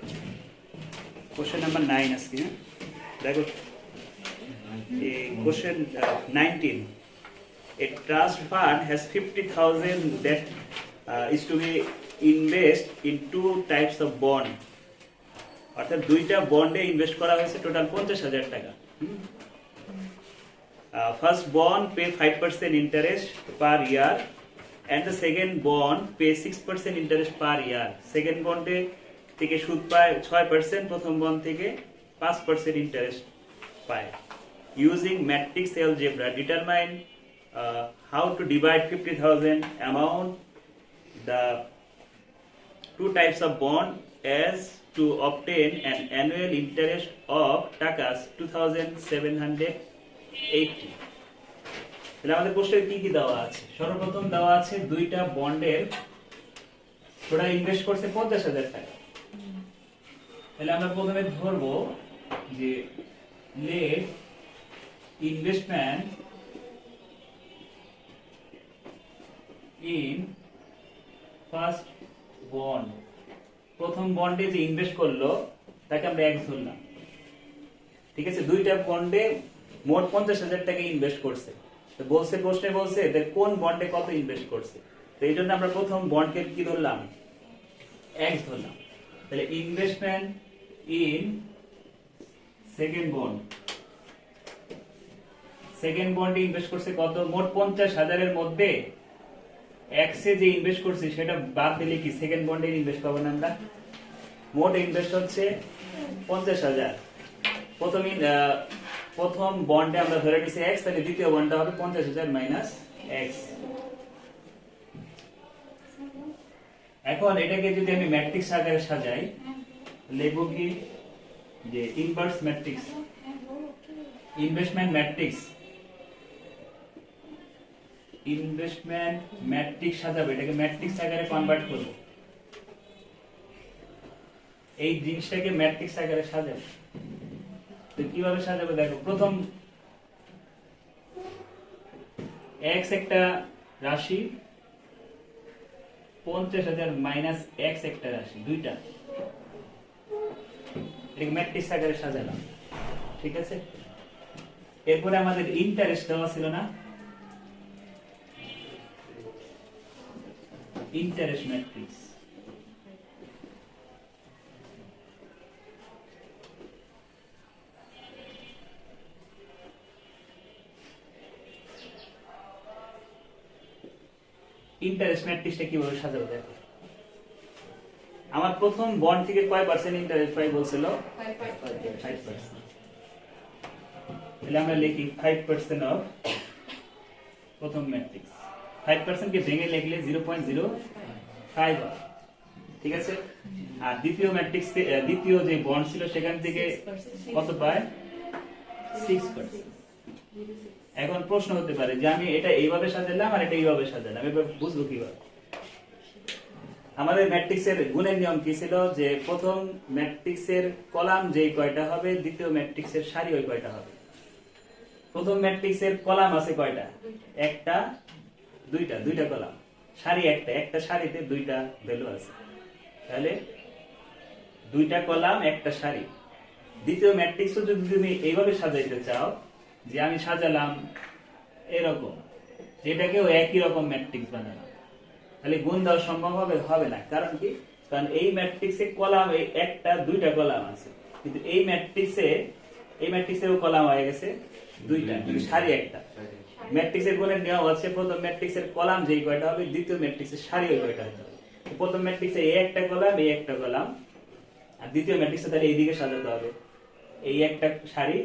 Question number 9 আজকে দেখো এই question 19 a trust fund has 50,000 that is to be invest in two types of bond অর্থাৎ দুইটা বন্ডে ইনভেস্ট করা হয়েছে টোটাল 50,000 টাকা first bond pay 5% interest per year and the second bond pay 6% interest per year second bond থেকে সুদ পায় 6% প্রথম বন্ড থেকে 5% ইন্টারেস্ট পায় using matrix algebra determine how to divide 50,000 amount the two types of bond as to obtain an annual interest of takas 2,780 তাহলে আমাদের প্রশ্নে কি কি দেওয়া আছে সর্বপ্রথম দেওয়া আছে দুইটা বন্ডের ওরা ইনভেস্ট করছে 50,000 টাকা তাহলে আমরা প্রথমে ধরবো যে let investment in first bond প্রথম বন্ডে যে ইনভেস্ট করলো তাকে আমরা এক্স ধরলাম ঠিক আছে দুইটা বন্ডে মোট 50,000 টাকা ইনভেস্ট করছে তো বলছে প্রশ্নে বলছে এদের কোন বন্ডে কত ইনভেস্ট করছে তো এই জন্য আমরা প্রথম বন্ডকে কি ধরলাম এক্স ধরলাম তাহলে ইনভেস্টমেন্ট ইন সেকেন্ড বন্ডে ইনভেস্ট করছে কত মোট 50,000 এর মধ্যে এক্স এ যে ইনভেস্ট করছি সেটা বাদ দিলে কি সেকেন্ড বন্ডে ইনভেস্ট পাবো না আমরা মোট ইনভেস্ট হচ্ছে 50,000 প্রথম বন্ডে আমরা ধরে নিছি এক্স তাহলে দ্বিতীয় বন্ডটা হবে 50,000 মাইনাস এক্স এখন এটাকে যদি আমি ম্যাট্রিক্স আকারে সাজাই লিখব কি যে ইনভার্স ম্যাট্রিক্স ইনভেস্টমেন্ট ম্যাট্রিক্স সাজাবো এটাকে ম্যাট্রিক্স আকারে কনভার্ট করব এই জিনিসটাকে ম্যাট্রিক্স আকারে সাজাবো তো কিভাবে সাজাবো দেখো প্রথম x একটা রাশি 50,000 মাইনাস x একটা রাশি দুইটা এটাকে ম্যাট্রিক্স আকারে সাজালাম ঠিক আছে এরপরে আমাদের ইন্টারেস্ট দেওয়া ছিল না ইন্টারেস্ট ম্যাট্রিক্স ইন্টারেস্ট ম্যাট্রিক্সটা কিভাবে সাজাবো দেখো আমার প্রথম বন্ড থেকে কয় পার্সেন্ট ইন্টারেস্ট পাই বলছিল 5% তাহলে আমরা লিখি 5% অফ প্রথম ম্যাট্রিক্স 5% কে ভেঙে লিখলে 0.05 ঠিক আছে আর দ্বিতীয় ম্যাট্রিক্স দ্বিতীয় যে বন্ড ছিল সেখান থেকে কত পায় 6% এখন প্রশ্ন হতে পারে যে আমি এটা এইভাবে সাজালাম আর এটা এইভাবে সাজালাম এবার বুঝবো কিভাবে আমাদের ম্যাট্রিক্সের গুণের নিয়ম কি ছিল যে প্রথম ম্যাট্রিক্সের কলাম যেই কয়টা হবে দ্বিতীয় ম্যাট্রিক্সের সারি ওই কয়টা হবে প্রথম ম্যাট্রিক্সের কলাম আছে কয়টা একটা দুইটা কলাম সারি একটা সারিতে দুইটা ভ্যালু আছে তাহলে দুইটা কলাম একটা সারি দ্বিতীয় ম্যাট্রিক্সও যদি তুমি এইভাবে সাজাইতে চাও যে আমি সাজালাম এরকম এটাকেও একই রকম ম্যাট্রিক্স বানালাম তাহলে গুণ দেওয়া সম্ভব হবে না কারণ কি কারণ এই ম্যাট্রিক্সে কলাম একটা দুইটা কলাম আছে কিন্তু এই ম্যাট্রিক্সেও কলাম হয়ে গেছে দুইটা কিন্তু সারি একটা ম্যাট্রিক্সের গুণের নিয়ম হচ্ছে প্রথম ম্যাট্রিক্সের কলাম যেই কয়টা হবে দ্বিতীয় ম্যাট্রিক্সের সারি ওই কয়টা হতে হবে প্রথম ম্যাট্রিক্সে এই একটা কলাম আর দ্বিতীয় ম্যাট্রিক্সে তাহলে এইদিকে সাজাতে হবে এই একটা সারি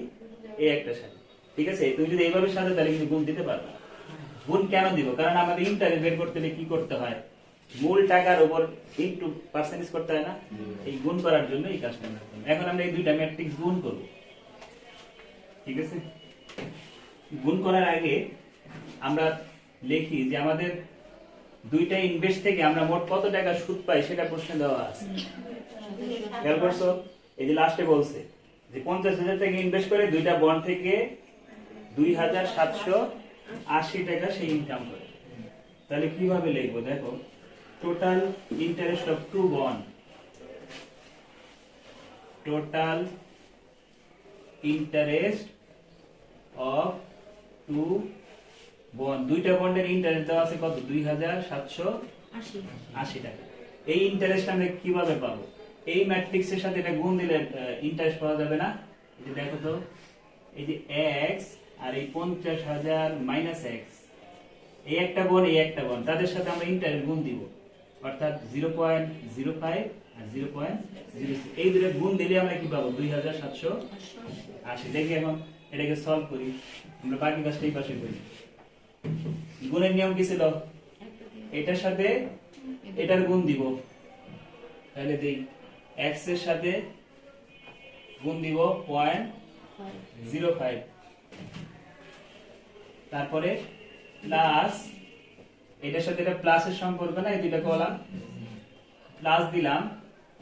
এই একটা সারি ঠিক আছে তুমি যদি এইভাবে সাজাও তাহলে কিন্তু গুণ দিতে পারবে গুণ কেন দিব কারণ আমাদের ইন্টারেস্ট বের করতে হলে কি করতে হয় মূল টাকার উপর ইনটু পার্সেন্টেজ করতে হয় না এই গুণ করার জন্য এই কাজটা করতে হবে এখন আমরা এই দুইটা ম্যাট্রিক্স গুণ করব ঠিক আছে গুণ করার আগে আমরা লিখি যে আমাদের দুইটা ইনভেস্ট থেকে আমরা মোট কত টাকা সুদ পাই সেটা প্রশ্নে দেওয়া আছে খেয়াল করছো এই যে লাস্টে বলছে যে 50,000 টাকা ইনভেস্ট করে দুইটা বন্ড থেকে 2,780 টাকা সে ইনকাম করে তাহলে কিভাবে লিখবো দেখো total interest of two bond total interest of two bond, দুইটা বন্ডের ইন্টারেস্ট দেওয়া আছে কত, 2780 টাকা। এই ইন্টারেস্ট আমরা কিভাবে পাবো? এই ম্যাট্রিক্সের সাথে এটা গুণ দিলে ইন্টারেস্ট পাওয়া যাবে না? এই যে দেখো তো, এই যে x আর এই 50,000 মাইনাস x, এই একটা বন্ড এই একটা বন্ড, তাদের সাথে আমরা ইন্টারেস্ট গুণ দিব, অর্থাৎ 0.05 আর 0.06, এই দুটো গুণ দিলে আমরা কি পাবো, 2780। দেখি এখন এটাকে সলভ করি, আমরা বাকি কাজটা এই পাশে করি। গুণের নিয়ম কি ছিল? এটার সাথে এটার গুণ দিব, তাহলে দেই x এর সাথে গুণ দিব 0.05, তারপরে প্লাস এটার সাথে এটা প্লাসের সম্পর্ক না, এই দুইটা কলাম প্লাস দিলাম,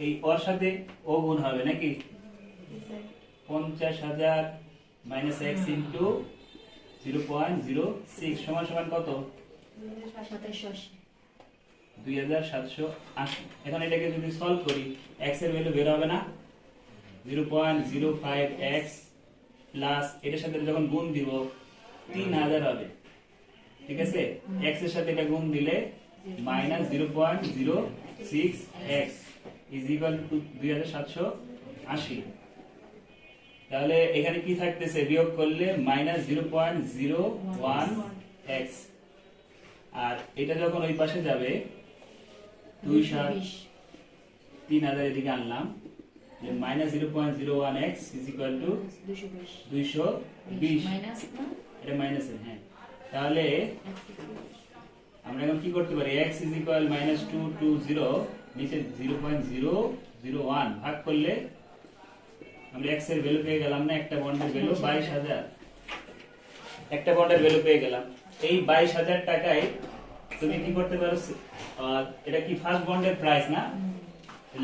এই ওর সাথে ও গুণ হবে নাকি, 50,000 মাইনাস x ইন্টু 0.06 সমান সমান কত, 2780। এখন এটাকে যদি সলভ করি, x এর ভ্যালু বের হবে না, 0.05x প্লাস এটার সাথে যখন গুণ দিব 3000 হবে, ঠিক আছে। x এর সাথে এটা গুণ দিলে minus 0.06x is equal two 2780। তাহলে এখানে কি থাকতেছে, বিয়োগ করলে মাইনাস 0.01x, আর এটা যখন ওই পাশে যাবে 3000 এদিকে আনলাম, minus 0.01x is equal two 220, এটা মাইনাস, হ্যাঁ। তাহলে আমরা এখন কি করতে পারি, x ইজ ইকুয়াল মাইনাস 220, নিচে 0.001 ভাগ করলে আমরা x এর ভ্যালু পেয়ে গেলাম না, একটা বন্ডের ভ্যালু 22,000, একটা বন্ডের ভ্যালু পেয়ে গেলাম। এই 22,000 টাকায় তুমি কি করতে পারো, এটা কি ফার্স্ট বন্ডের প্রাইস না,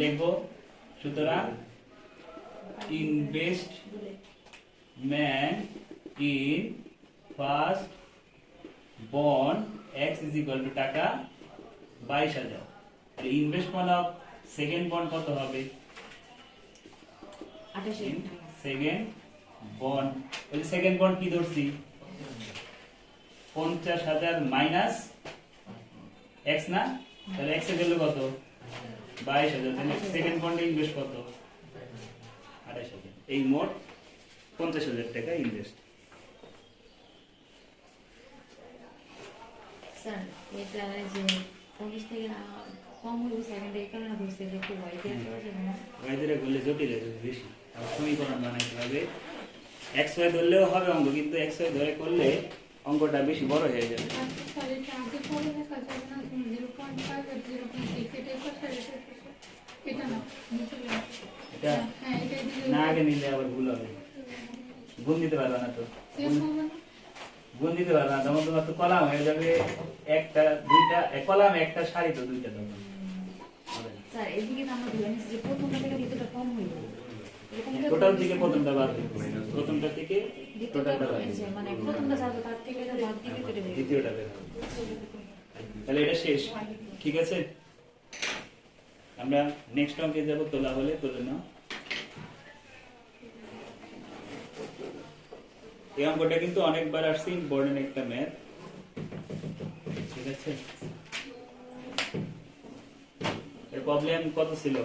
লিখবো, সুতরাং investment in first bond x is equal two টাকা 22,000, আর ইনভেস্টমেন্ট অফ সেকেন্ড বন্ড কত হবে, সেকেন্ড বন্ড, ওই সেকেন্ড বন্ড কি ধরছি, 50,000 মাইনাস x না, তাহলে x এর ভ্যালু কত, 22,000, তাহলে সেকেন্ড বন্ডে ইনভেস্ট কত, 28,000। এই মোট 50,000 টাকা ইনভেস্ট। স্যার এটা যে 50 থেকে কম হইব, সেকেন্ড এই কারণে হইছে যে খুব ওয়াইডে আছে না, ওয়াইডে বললে জটিল আছে বেশি, আর সমীকরণ বানাইতে হবে, x y ধরলেও হবে অঙ্ক, কিন্তু x y ধরে করলে অঙ্কটা বেশি বড় হয়ে যাবে। স্যার এটা আগে পরে দেখা যাবে না, 0.5 আর 0.6 এটাই কথা, এটা না এটা হ্যাঁ, এটা না আগে নিলে আবার ভুল হবে, গুণ দিতে পারবে না তো, শেষ হবে না। গুণ দিতে পারবে না, তখন তোমার তো কলাম হয়ে যাবে, একটা দুইটা কলাম, একটা সারি তো দুইটা তখন হবে না। স্যার এদিকে তো আমরা ধরে নিচ্ছি যে প্রথমটা থেকে দ্বিতীয়টা কম হইব, টোটাল থেকে প্রথমটা বাদ দিতে হবে, প্রথমটা থেকে টোটালটা বাদ দিতে হবে, মানে প্রথমটা যাবে তার থেকে এটা বাদ দিয়ে দ্বিতীয়টা বের হবে। তাহলে এটা শেষ, ঠিক আছে। আমরা নেক্সট অঙ্কে যাব, তোলা হলে তোলে নাও। এই অঙ্কটা কিন্তু অনেকবার আসছে, ইম্পর্টেন্ট একটা ম্যাথ, ঠিক আছে। এর প্রবলেম কত ছিল,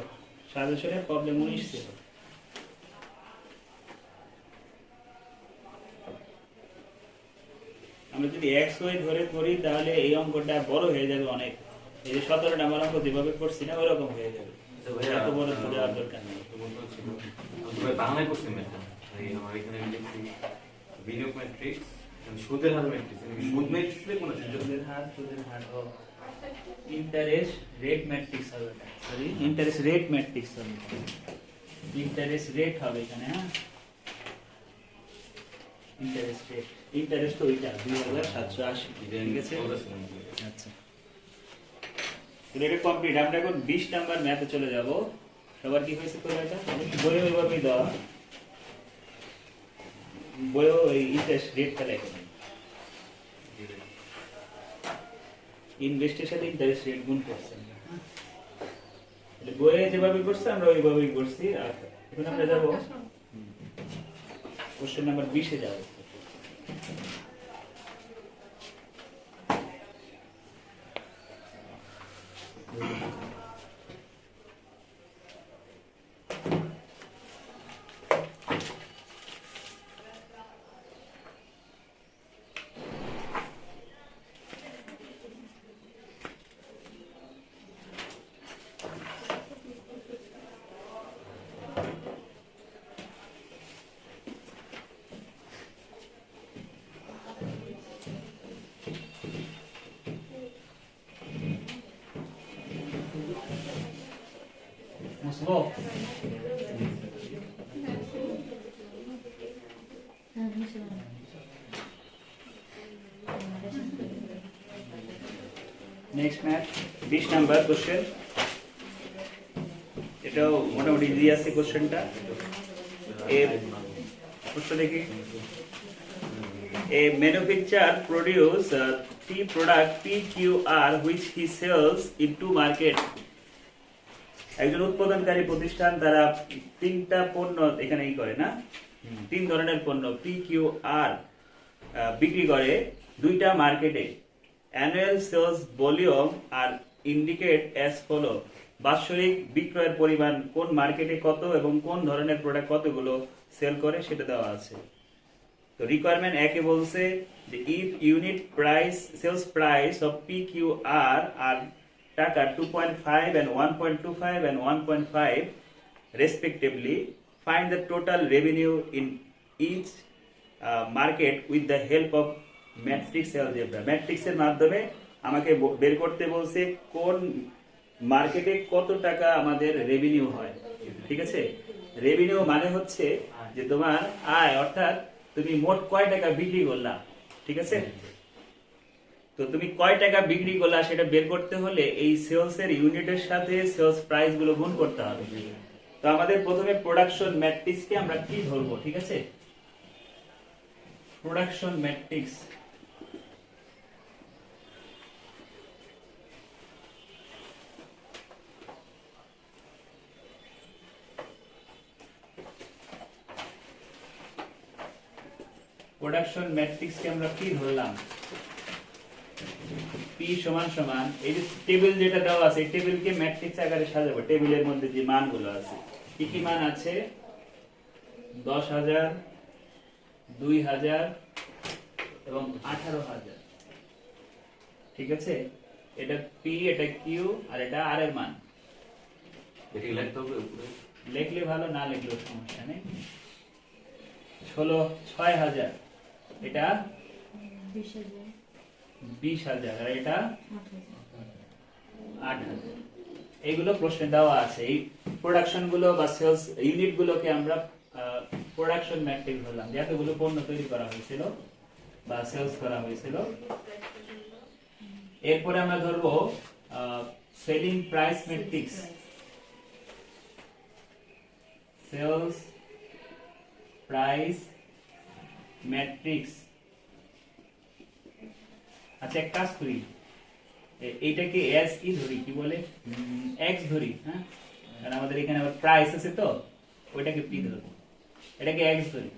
সাজেশনের প্রবলেম 19 ছিল। আমরা যদি x y ধরে করি তাহলে এই অঙ্কটা বড় হয়ে যাবে অনেক, এই যে 17 নাম্বার অঙ্ক যেভাবে করছি না ওরকম হয়ে যাবে, এত বড় ধরে আর দরকার নেই। বাংলায় করছি ম্যাথটা, আমার এখানে লিখছি বিনিয়োগ ম্যাট্রিক্স, সুদের হার ম্যাট্রিক্স, সুদ ম্যাট্রিক্স কোন সুদের হার ও ইন্টারেস্ট রেট ম্যাট্রিক্স হবে, সরি ইন্টারেস্ট রেট ম্যাট্রিক্স হবে, ইন্টারেস্ট রেট হবে এখানে, হ্যাঁ ইন্টারেস্ট রেট, ইন্টারেস্ট ওইটা 2780, ঠিক আছে। আচ্ছা, এটা কমপ্লিট। আমরা এখন 20 নাম্বার ম্যাথে চলে যাব। সবার কি হয়েছে করে এটা বইয়ে ওইভাবেই দেওয়া, বইও এই ইন্টারেস্ট রেটটা লেখা নেই, ইনভেস্টের সাথে ইন্টারেস্ট রেট গুণ করছেন, বইয়ে যেভাবে করছে আমরা ওইভাবেই করছি। আর এখন আমরা যাব কোশ্চেন নাম্বার 20 এ যাব। মুসবো হ্যাঁ, বুঝলাম। Next math 20 number question. এটাও মোটামুটি ইজি আছে কোশ্চেনটা। এর প্রশ্ন দেখি, a manufacturer produce P product PQR which he sells into market. একজন উৎপাদনকারী প্রতিষ্ঠান তারা তিনটা পণ্য এখানে ই করে না, তিন ধরনের পণ্য PQR বিক্রি করে দুইটা মার্কেটে। অ্যানুয়াল সেলস ভলিউম আর ইন্ডিকেট অ্যাজ ফলো। বাৎসরিক বিক্রয়ের পরিমাণ কোন মার্কেটে কত এবং কোন ধরনের প্রোডাক্ট কতগুলো সেল করে সেটা দেওয়া আছে। তো রিকোয়ারমেন্ট একে বলছে যে if unit price sales price of PQR আর টাকা 2.5 and 1.25 and 1.5 respectively, find the total revenue in each market with the help of matrix algebra. Matrix এর মাধ্যমে আমাকে বের করতে বলছে কোন মার্কেটে কত টাকা আমাদের রেভিনিউ হয়। ঠিক আছে, রেভিনিউ মানে হচ্ছে যে তোমার আয়, অর্থাৎ তুমি মোট কয় টাকা বিক্রি করলা। ঠিক আছে, তো তুমি কয় টাকা বিক্রি করলা সেটা বের করতে হলে এই সেলস এর ইউনিটের সাথে সেলস প্রাইস গুলো গুণ করতে হবে। তো আমাদের প্রথমে প্রোডাকশন ম্যাট্রিক্স কে আমরা কি ধরবো, ঠিক আছে, প্রোডাকশন ম্যাট্রিক্স প্রোডাকশন ম্যাট্রিক্স কে আমরা কি ধরলাম, P সমান সমান এই যে টেবিল যেটা দেওয়া আছে এই টেবিলকে ম্যাট্রিক্স আকারে সাজাবো। টেবিলের মধ্যে যে মানগুলো আছে কি কি মান আছে, 10,000, 2,000 এবং 18,000। ঠিক আছে, এটা P, এটা Q আর এটা R এর মান। এটি লিখতে হবে উপরে, লিখলে ভালো, না লিখলেও সমস্যা নেই। 6,000, এটা 20,000, 20,000 আর এটা 8,000। 8,000। এইগুলো প্রশ্নে দেওয়া আছে। এই প্রোডাকশন গুলো বা সেলস ইউনিট গুলোকে আমরা প্রোডাকশন ম্যাট্রিক্স বললাম, যে এতগুলো পণ্য তৈরি করা হয়েছিল বা সেলস করা হয়েছিল। এরপরে আমরা ধরবো selling price matrix, sales price matrix. আচ্ছা, এক কাজ করি, এইটাকে এস কি ধরি, কি বলে, এক্স ধরি। হ্যাঁ, কারণ আমাদের এখানে আবার প্রাইস আছে, তো ওইটাকে পি ধরবো, এটাকে এক্স ধরি।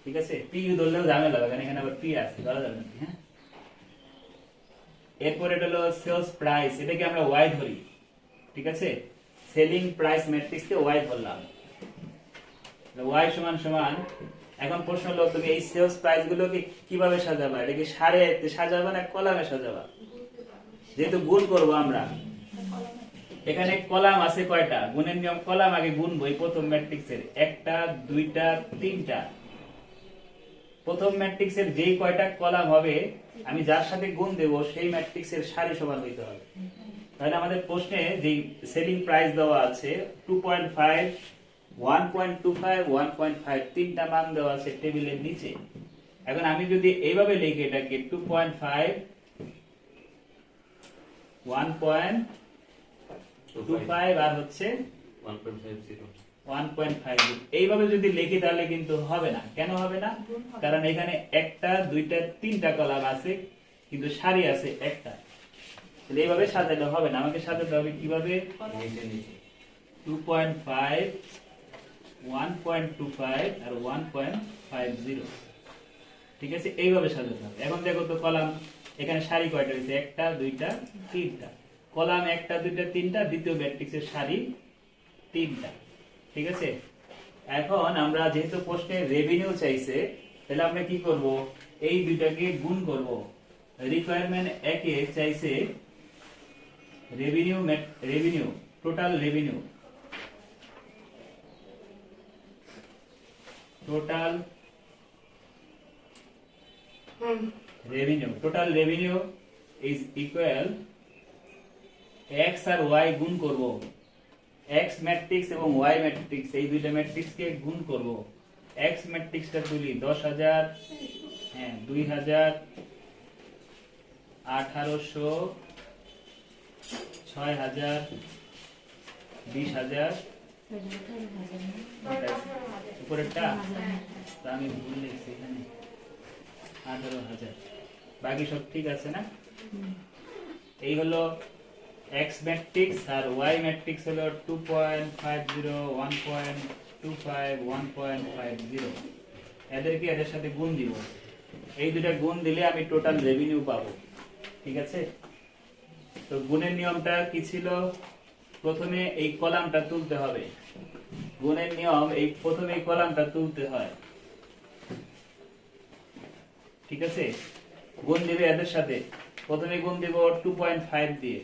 ঠিক আছে, পি ধরলেও ঝামেলা হবে, কারণ এখানে আবার পি আছে, ধরা যাবে না। হ্যাঁ, এরপর এটা হলো সেলস প্রাইস, এটাকে আমরা ওয়াই ধরি। ঠিক আছে, সেলিং প্রাইস ম্যাট্রিক্সকে ওয়াই ধরলাম, ওয়াই সমান সমান। এখন প্রশ্ন হলো তুমি এই সেলস প্রাইস গুলোকে কিভাবে সাজাবা, এটাকে সারে সাজাবা না কলামে সাজাবা। যেহেতু গুণ করবো আমরা, এখানে কলাম আছে কয়টা, গুণের নিয়ম কলাম আগে গুনবো। এই প্রথম ম্যাট্রিক্সের 1টা 2টা 3টা, প্রথম ম্যাট্রিক্সের যেই কয়টা কলাম হবে আমি যার সাথে গুণ দেব সেই ম্যাট্রিক্সের সারি সমান হইতে হবে। তাহলে আমাদের প্রশ্নে যে সেলিং প্রাইস দেওয়া আছে 2.5, 1.25, 1.5 তিনটা মান দেওয়া আছে টেবিলের নিচে। এখন আমি যদি এইভাবে লিখি এটাকে 2.5, 1.25 আর হচ্ছে 1.5, এইভাবে যদি লিখি তাহলে কিন্তু হবে না। কেন হবে না? কারণ এখানে 1টা 2টা 3টা কলাম আছে কিন্তু সারি আছে একটা। এইভাবে সাজালে হবে না, আমাকে সাজাতে হবে কিভাবে, 2.5, 1.25 আর 1.50। ঠিক আছে, এইভাবে সাজাতে হবে। এখন দেখো তো কলাম এখানে সারি কয়টা হয়েছে, একটা দুইটা তিনটা, কলাম একটা দুইটা তিনটা, দ্বিতীয় ম্যাট্রিক্সের সারি তিনটা। ঠিক আছে, এখন আমরা যেহেতু প্রশ্নে রেভিনিউ চাইছে, তাহলে আমরা কি করব, এই দুইটাকে গুণ করব। রিকোয়ারমেন্ট একে চাইছে revenue total revenue is equal x আর y গুণ করব, x ম্যাট্রিক্স এবং y ম্যাট্রিক্স এই দুইটা ম্যাট্রিক্সকে গুণ করব। x ম্যাট্রিক্সটা তুলি 10,000, হ্যাঁ 2,000, 1800, 6,000, 20,000, উপরেরটা তা আমি ভুল লিখছি এখানে 18,000, বাকি সব ঠিক আছে না? এই হলো x ম্যাট্রিক্স আর y ম্যাট্রিক্স হলো 2.50, 1.25, 1.50। এদেরকে এদের সাথে গুণ দিব, এই দুটা গুণ দিলে আমি টোটাল রেভিনিউ পাবো। ঠিক আছে, তো গুণের নিয়মটা কি ছিল, প্রথমে এই কলামটা তুলতে হবে। গুণের নিয়ম এই প্রথমে এই কলামটা তুলতে হয়। ঠিক আছে, গুণ দিবে এদের সাথে, প্রথমে গুণ দিব 2.5 দিয়ে,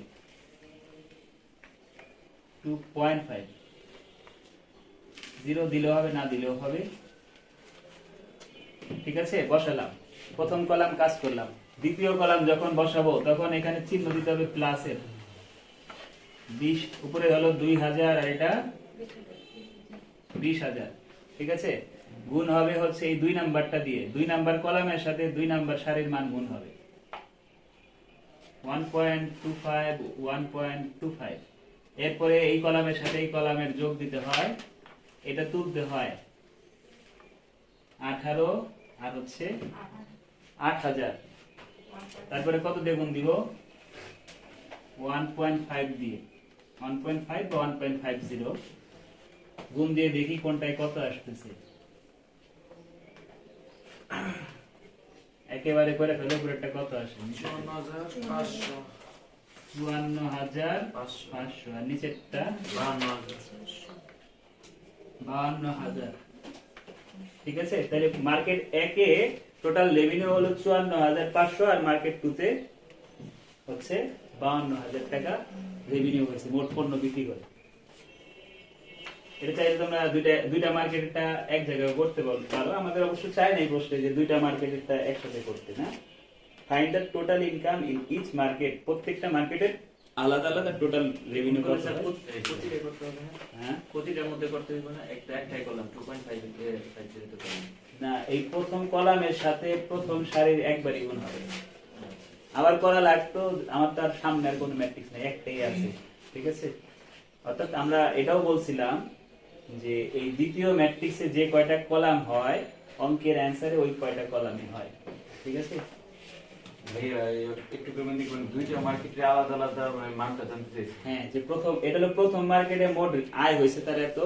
2.5, 0 দিলেও হবে না দিলেও হবে। ঠিক আছে, বসালাম, প্রথম কলাম কাজ করলাম। দ্বিতীয় কলাম যখন বসাবো তখন এখানে চিহ্ন দিতে হবে প্লাসের, 20 উপরে হলো 2,000 আর এটা 20,000। ঠিক আছে, গুণ হবে হচ্ছে এই 2 নাম্বারটা দিয়ে, 2 নাম্বার কলামের সাথে 2 নাম্বার সারির মান গুণ হবে 1.25, 1.25। এরপরে এই কলামের সাথে এই কলামের যোগ দিতে হয়, এটা তুলতে হয় 18 আর হচ্ছে 8,000। তারপরে কত দিয়ে গুণ দিব, 1.5 দিয়ে, 1.5 বা 1.50 গুণ দিয়ে দেখি কোনটায় কত আসতেছে। একেবারে করে ফেলে পুরোটা কত আসে, 54,500 আর নিচেরটা 52,000। ঠিক আছে, তাহলে মার্কেট একে টোটাল রেভিনিউ হলো 54,500 আর মার্কেট 2 তে হচ্ছে 52,000 টাকা রেভিনিউ হয়েছে মোট পণ্য বিক্রি করে। এটা চাইলে তোমরা দুইটা মার্কেটটা এক জায়গায় করতে পারো, আমাদের অবশ্য চাই না এই প্রশ্নে যে দুইটা মার্কেটটা একসাথে করতে না। Find the total income in each market, প্রত্যেকটা মার্কেটের আলাদা আলাদা টোটাল রেভিনিউ কত হবে। প্রতিটা করতে হবে না, হ্যাঁ প্রতিটার মধ্যে করতে হবে না, একটাই করলাম 2.5 তো করলাম না, এই প্রথম কলামের সাথে প্রথম সারির একবারই গুণ হবে। আবার করা লাগতো, আমার তো আর সামনে আর কোনো ম্যাট্রিক্স নেই, একটাই আছে। ঠিক আছে, অর্থাৎ আমরা এটাও বলছিলাম যে এই দ্বিতীয় ম্যাট্রিক্সে যে কয়টা কলাম হয় অঙ্কের অ্যানসারে ওই কয়টা কলামই হয়। ঠিক আছে, ভাইয়া একটু কমেন্ট করুন, দুইটা মার্কেটের আলাদা আলাদা মানটা জানতে চাইছি। হ্যাঁ যে প্রথম এটা হলো প্রথম মার্কেটে মোট আয় হয়েছে তার এত,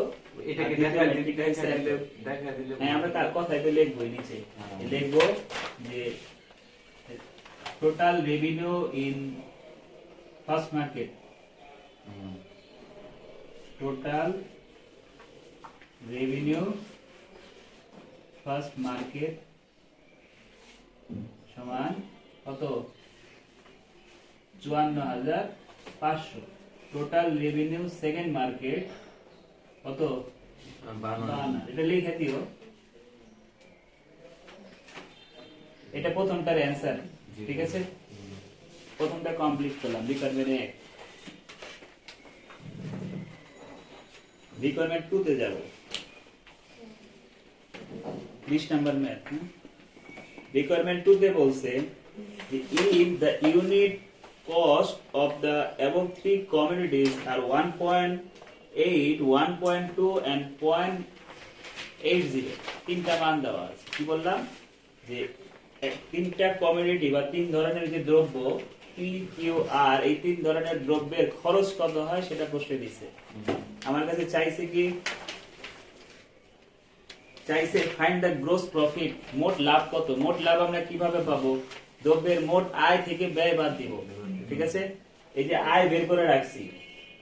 এটাকে আর দ্বিতীয় মার্কেটে হয়েছে এত। দেখা দিলে হ্যাঁ আমরা তার কথাই তো লিখবই নিচে, লিখবো যে total revenue in first market, total revenue first market সমান কত, 54,500। টোটাল রেভিনিউ সেকেন্ড মার্কেট কত, 52। এটা লিখে দিও, এটা প্রথমটার অ্যান্সার। ঠিক আছে, প্রথমটা কমপ্লিট করলাম। রিকোয়ারমেন্ট 1, রিকোয়ারমেন্ট 2 তে যাব, 20 নাম্বার ম্যাথ। রিকোয়ারমেন্ট 2 তে বলছে if the unit cost of the above 3 commodities are 1.8, 1.2 and 0.80, তিনটা মান দেওয়া আছে। কি বললাম যে তিনটা কমোডিটি বা তিন ধরনের যে দ্রব্য পি কিউ আর এই তিন ধরনের দ্রব্যের খরচ কত হয় সেটা প্রশ্নে দিছে। আমার কাছে চাইছে ফাইন্ড দ্য গ্রোস প্রফিট, মোট লাভ কত। মোট লাভ আমরা কিভাবে পাবো? দ্রব্যের মোট আয় থেকে ব্যয় বাদ দিব, ঠিক আছে? এই যে আয় বের করে রাখছি,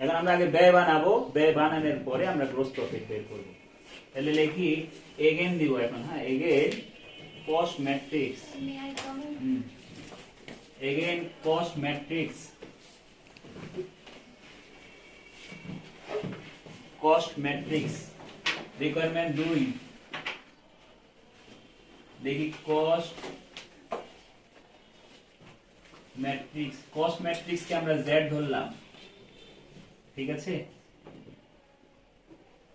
এখন আমরা আগে ব্যয় বানাবো, ব্যয় বানানোর পরে আমরা গ্রোস প্রফিট বের করব। তাহলে লিখি এগেন দিব এখন, হ্যাঁ, again cost matrix, again cost matrix, cost matrix requirement 2। দেখি কস্ট ম্যাট্রিক্স, কস্ট ম্যাট্রিক্স কে আমরা z ধরলাম, ঠিক আছে?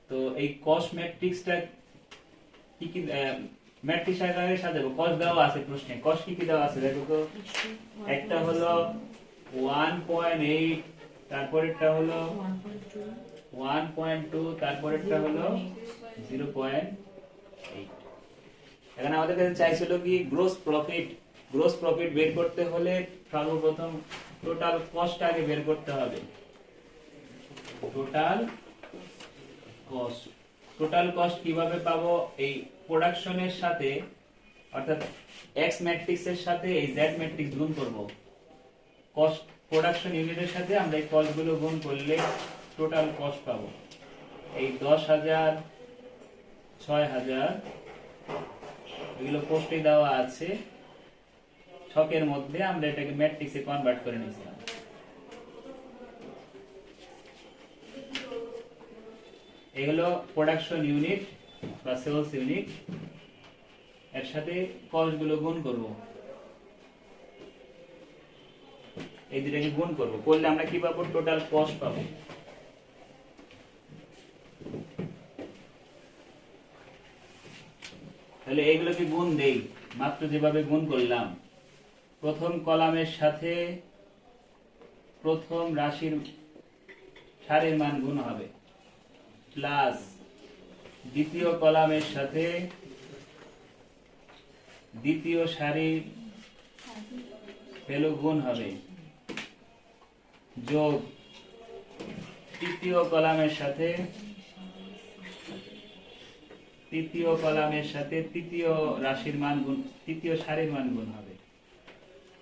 তো এই কস্ট ম্যাট্রিক্সটা কি কি ম্যাট্রিক্স আকারে সাজাবো? কস্ট দেওয়া আছে প্রশ্নে, কস্ট কি কি দেওয়া আছে দেখো তো। একটা হলো 1.8, তারপরেরটা হলো 1.2, তারপরেরটা হলো 0.8। এখন আমাদের কাছে চাইছিল কি গ্রোস প্রফিট। গ্রোস প্রফিট বের করতে হলে সর্বপ্রথম টোটাল কস্ট আগে বের করতে হবে। টোটাল কস্ট, টোটাল কস্ট কিভাবে পাবো? এই প্রোডাকশনের সাথে অর্থাৎ এক্স ম্যাট্রিক্সের সাথে এই জেড ম্যাট্রিক্স গুণ করব। কস্ট প্রোডাকশন ইউনিটের সাথে আমরা এই কস্ট গুলো গুণ করলে টোটাল কস্ট পাবো। এই 10,000, 6,000 এগুলো পোস্টে দেওয়া আছে ছকের মধ্যে, আমরা এটাকে ম্যাট্রিক্সে কনভার্ট করে নিয়েছিলাম। এগুলো প্রোডাকশন ইউনিট বা সেলস ইউনিট, এর সাথে কস্ট গুলো গুণ করব, এই দুটাকে গুণ করব, করলে আমরা কি পাবো? টোটাল কস্ট পাবো। তাহলে এইগুলোকে গুণ দেই, মাত্র যেভাবে গুণ করলাম। প্রথম কলামের সাথে প্রথম রাশির সারির মান গুণ হবে, প্লাস দ্বিতীয় কলামের সাথে দ্বিতীয় সারির ভ্যালু গুণ হবে, যোগ তৃতীয় কলামের সাথে তৃতীয় কলামের সাথে তৃতীয় রাশির মান গুণ, তৃতীয় সারির মান গুণ হবে,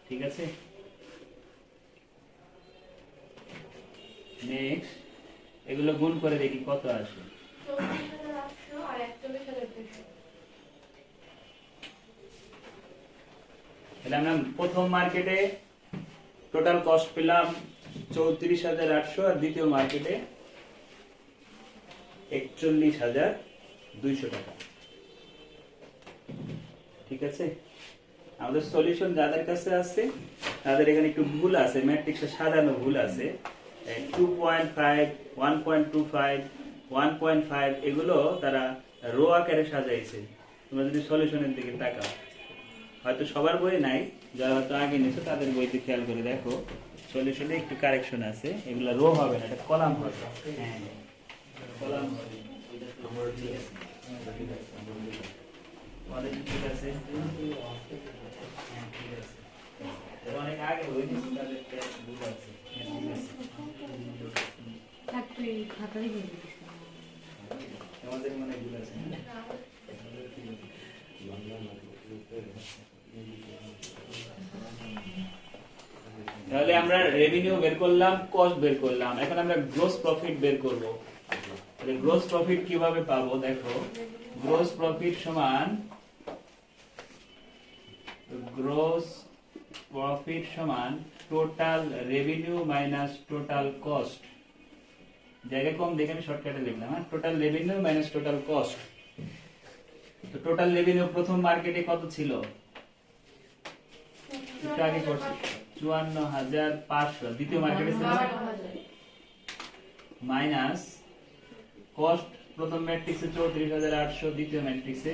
ঠিক আছে? নেক্সট এগুলো গুণ করে দেখি কত আসে। তাহলে আমরা প্রথম মার্কেটে টোটাল কস্ট পেলাম 34,800 আর দ্বিতীয় মার্কেটে 41,200 টাকা, ঠিক আছে? আমাদের সলিউশন যাদের কাছে আছে তাদের এখানে একটু ভুল আছে, ম্যাট্রিক্সে সাজানো ভুল আছে। 2.5, 1.25, 1.5 এগুলো তারা রো আকারে সাজাইছে। তোমরা যদি সলিউশনের দিকে তাকাও, হয়তো সবার বই নাই, যারা হয়তো আগে নিয়েছো তাদের বইতে খেয়াল করে দেখো, সলিউশনে একটু কারেকশন আছে। এগুলো রো হবে না, এটা কলাম হবে। হ্যাঁ, কলাম হবে। ঠিক আছে, অনেক আগে বই নিয়েছো, তাদের ভুল আছে। আমাদের মনে ভুল আছে। তাহলে আমরা রেভিনিউ বের করলাম, কস্ট বের করলাম, এখন আমরা গ্রোস প্রফিট বের করব। তাহলে গ্রোস প্রফিট কিভাবে পাবো? দেখো, গ্রোস প্রফিট সমান total revenue minus total cost. জায়গা কম দেখে আমি শর্টকাটে লিখলাম, total revenue minus total cost. তো টোটাল রেভিনিউ প্রথম মার্কেটে কত ছিল? একটু আগে করছি 54,500, দ্বিতীয় মার্কেটে ছিল মাইনাস কস্ট প্রথম ম্যাট্রিক্সে 34,800, দ্বিতীয় ম্যাট্রিক্সে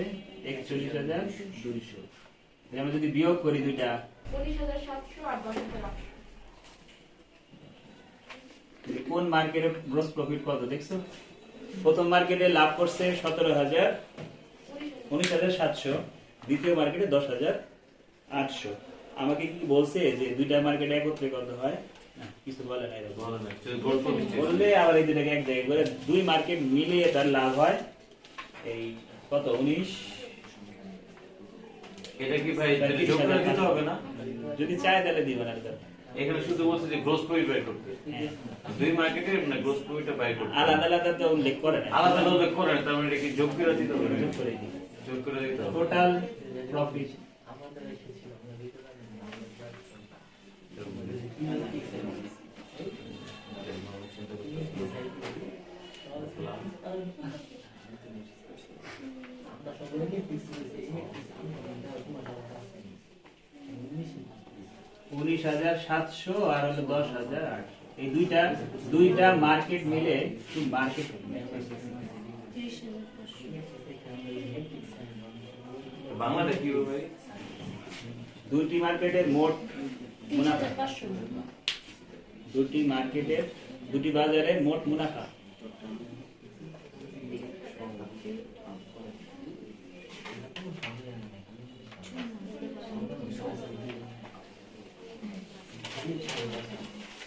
41,200। আমরা যদি বিয়োগ করি দুইটা, 19,700 আর 10,800। কোন মার্কেটে গ্রোস প্রফিট কত দেখছো? প্রথম মার্কেটে লাভ করছে 19,700, দ্বিতীয় মার্কেটে 10,800। আমাকে কি বলছে যে দুইটা মার্কেট একত্রে কত হয়? না, কিছু বলে নাই এরকম। বলো না, যদি গোল্ড পলিসি বললে আবার এই দুটাকে এক জায়গায় করে দুই মার্কেট মিলিয়ে তার লাভ হয় এই কত 19। এটা কি ভাই তাহলে যোগ করে দিতে হবে না? যদি চায় তাহলে দিবেন আর কি। এখানে শুধু বলছে যে গ্রোস প্রফিট বাই করতে। হ্যাঁ। দুই মার্কেটে মানে গ্রোস প্রফিটটা বাই করতে। আলাদা আলাদা তো উল্লেখ করে না, আলাদা আলাদা করে তার মানে এটা কি যোগ করে দিতে হবে? যোগ করে দিই। যোগ করে দিতে হবে। টোটাল প্রফিট উনিশ 19,700 আর হলো 10,800। এই দুইটা মার্কেট মিলে মার্কেট 30,500 বাংলাটা কি হবে ভাই? দুইটি মার্কেটের মোট মুনাফা, 30,500 দুটি মার্কেটের দুটি বাজারের মোট মুনাফা।